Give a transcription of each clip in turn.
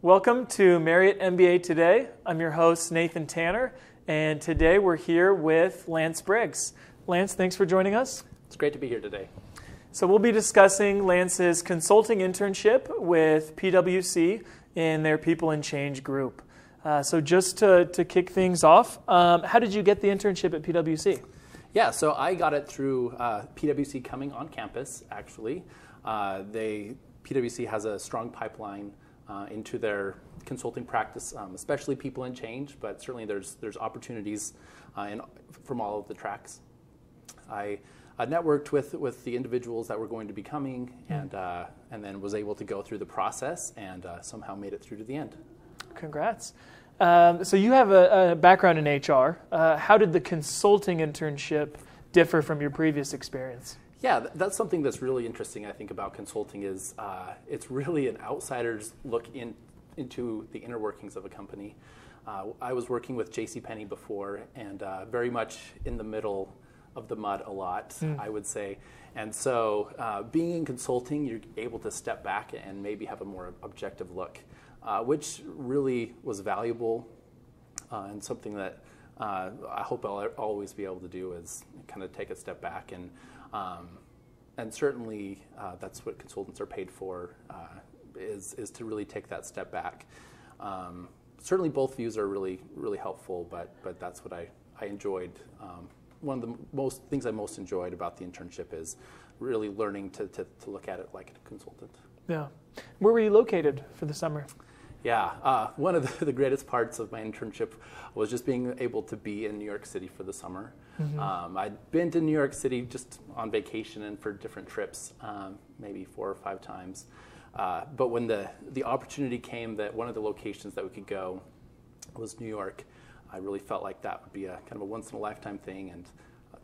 Welcome to Marriott MBA Today. I'm your host, Nathan Tanner, and today we're here with Lance Briggs. Lance, thanks for joining us. It's great to be here today. So we'll be discussing Lance's consulting internship with PwC in their People and Change group. So just to kick things off, how did you get the internship at PwC? Yeah, so I got it through PwC coming on campus, actually. PwC has a strong pipeline into their consulting practice, especially People and Change, but certainly there's opportunities from all of the tracks. I networked with the individuals that were going to be coming, and then was able to go through the process and somehow made it through to the end. Congrats. So you have a background in HR. How did the consulting internship differ from your previous experience? Yeah, that's something that's really interesting, I think, about consulting is it's really an outsider's look into the inner workings of a company. I was working with JCPenney before, and very much in the middle of the mud a lot, I would say. And so being in consulting, you're able to step back and maybe have a more objective look, which really was valuable and something that I hope I'll always be able to do is kind of take a step back. And certainly that's what consultants are paid for, is to really take that step back. Certainly both views are really, really helpful, but that's what I enjoyed. One of the things I most enjoyed about the internship is really learning to look at it like a consultant. Yeah. Where were you located for the summer? Yeah, one of the greatest parts of my internship was just being able to be in New York City for the summer. I'd been to New York City just on vacation and for different trips, maybe 4 or 5 times. But when the opportunity came that one of the locations that we could go was New York, I really felt like that would be a kind of a once-in-a-lifetime thing, and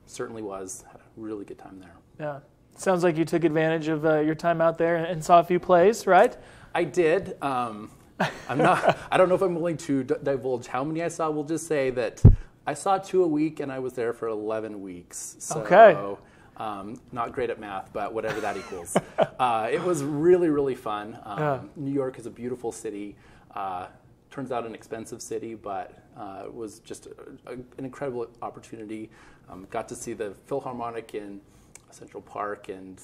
certainly was. Had a really good time there. Yeah, sounds like you took advantage of your time out there and saw a few plays, right? I did. I don't know if I'm willing to divulge how many I saw. We'll just say that I saw 2 a week, and I was there for 11 weeks. So, okay. Not great at math, but whatever that equals. It was really, really fun. New York is a beautiful city. Turns out an expensive city, but it was just an incredible opportunity. Got to see the Philharmonic in Central Park, and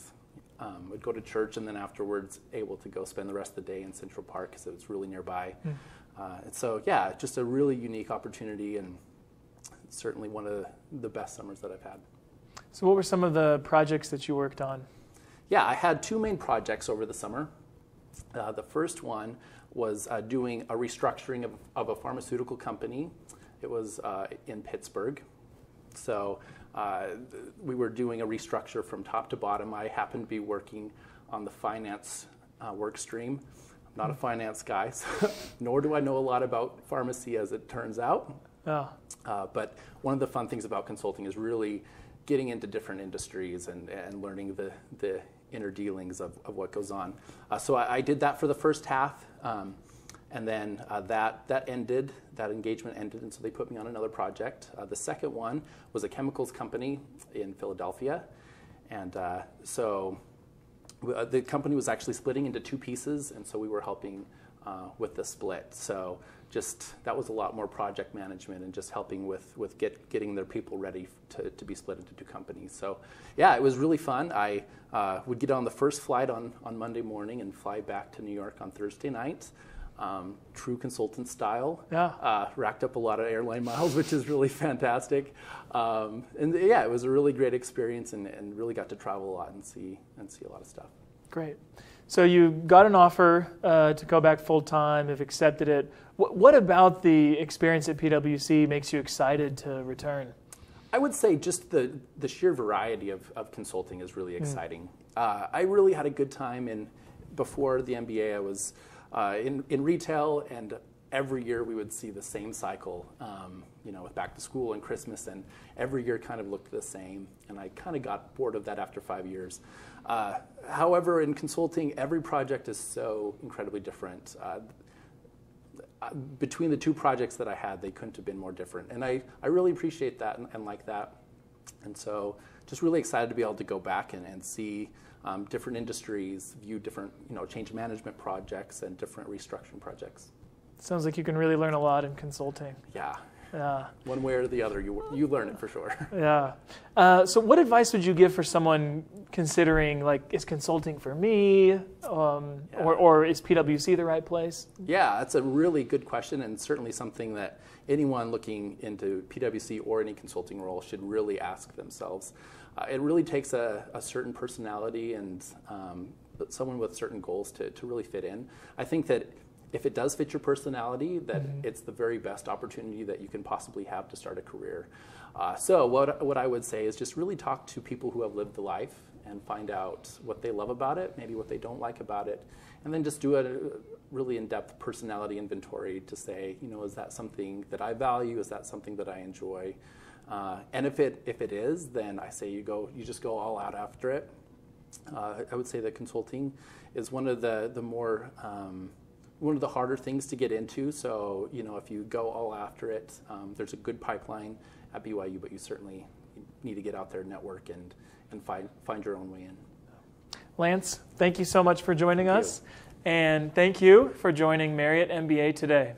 would go to church, and then afterwards able to go spend the rest of the day in Central Park because it was really nearby. And so, yeah, just a really unique opportunity, and certainly one of the best summers that I've had. So what were some of the projects that you worked on? Yeah, I had 2 main projects over the summer. The first one was doing a restructuring of a pharmaceutical company. It was in Pittsburgh. So we were doing a restructure from top to bottom. I happened to be working on the finance work stream. I'm not a finance guy, so nor do I know a lot about pharmacy, as it turns out. But one of the fun things about consulting is really getting into different industries and learning the inner dealings of what goes on. So I did that for the first half, and then that ended, that engagement ended, and so they put me on another project. The second one was a chemicals company in Philadelphia, and so the company was actually splitting into 2 pieces, and so we were helping with the split. So that was a lot more project management and just helping with getting their people ready to be split into 2 companies. So yeah, it was really fun. I would get on the first flight on Monday morning and fly back to New York on Thursday night. True consultant style. Yeah. Racked up a lot of airline miles, which is really fantastic. And yeah, it was a really great experience, and really got to travel a lot and see a lot of stuff. Great. So you got an offer to go back full time, have accepted it. What about the experience at PwC makes you excited to return? I would say just the sheer variety of consulting is really exciting. I really had a good time before the MBA. I was in retail, and every year we would see the same cycle, with back to school and Christmas, and every year kind of looked the same, and I kind of got bored of that after 5 years. However, in consulting, every project is so incredibly different. Between the 2 projects that I had, they couldn't have been more different, and I really appreciate that and like that. And so just really excited to be able to go back and see different industries, view different change management projects and different restructuring projects. Sounds like you can really learn a lot in consulting. Yeah. Yeah. One way or the other, you learn it for sure. Yeah. So what advice would you give for someone considering, like, is consulting for me, or is PwC the right place? Yeah, that's a really good question, and certainly something that anyone looking into PwC or any consulting role should really ask themselves. It really takes a certain personality and someone with certain goals to really fit in. I think that if it does fit your personality, that it's the very best opportunity that you can possibly have to start a career. So what I would say is just really talk to people who have lived the life and find out what they love about it, maybe what they don't like about it, and then just do a really in-depth personality inventory to say, is that something that I value? Is that something that I enjoy? And if it is, then I say you just go all out after it. I would say that consulting is one of the more one of the harder things to get into. So, if you go all after it, there's a good pipeline at BYU, but you certainly need to get out there, network, and find your own way in. Lance, thank you so much for joining us. And thank you for joining Marriott MBA Today.